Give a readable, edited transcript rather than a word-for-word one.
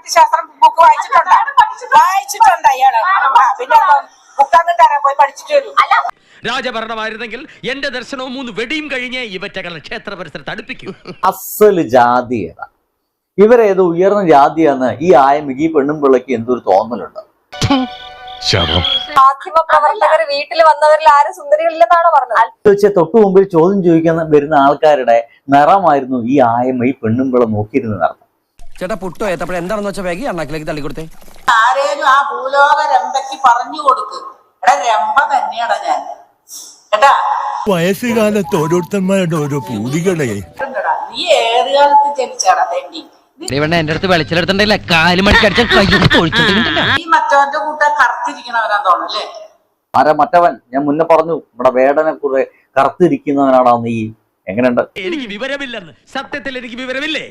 നാട്യശാസ്ത്രം book വായിച്ചിട്ടുണ്ട് അയാള്. പിന്നെ ബുക്കാന്ന് തരാൻ പോയി പഠിച്ചിട്ട് വരും. രാജഭരണമായിരുന്നെങ്കിൽ എന്റെ ദർശനവും 3 വെടിയും കഴിഞ്ഞ് ഇവറ്റകളെ ക്ഷേത്ര പരിസരത്ത് അടുപ്പിക്കും. അസല് ജാതി ഏതാ? ഇവരേതോ ഉയർന്ന ജാതിയാന്ന് ഈ ആയമിക്ക് ഈ പെണ്ണുമ്പിള്ളക്ക് എന്തൊരു തോന്നലുണ്ട്. മാധ്യമ പ്രവർത്തകർ വീട്ടിൽ വന്നവരിൽ ആരും സുന്ദരികളില്ലെന്നാണോ പറഞ്ഞത്? തൊട്ടു മുമ്പിൽ ചോദ്യം ചോദിക്കാൻ വരുന്ന ആൾക്കാരുടെ നിറമായിരുന്നു ഈ ആയമ്മ ഈ പെണ്ണുമ്പിള്ള നോക്കിയിരുന്ന നിറം. ചേട്ടാ പുട്ടോ ഏത്തപ്പഴം എന്താണെന്ന് വെച്ചാൽ വേഗം അണ്ണാക്കിലേക്ക് തള്ളിക്കൊടുത്തേ. ആരേലും ആ ഭൂലോക രംഭയ്ക്ക് പറഞ്ഞു കൊടുക്ക്, എടാ രംഭ തന്നെയാടാ ഞാൻ കേട്ടാ. വയസ്സുകാലത്ത് ഓരോരുത്തന്മാരുടെ ഓരോ പൂതികളെ. നീ ഏത് കാലത്ത് ജനിച്ചാടാ തെണ്ടി? എന്റെ അടുത്ത് വെളിച്ചെടുത്തിട്ടില്ല, ഈ മറ്റവന്റെ കൂട്ട കറുത്തിരിക്കണവനാ തോന്നല്ലേ? ആരാ മറ്റവൻ? ഞാൻ മുന്നേ പറഞ്ഞു ഇവിടെ വേടനെ കുറെ കറുത്തിരിക്കുന്നവനാടാ നീ. എങ്ങനെയുണ്ട്? എനിക്ക് വിവരമില്ലെന്ന്. സത്യത്തിൽ എനിക്ക് വിവരമില്ലേ?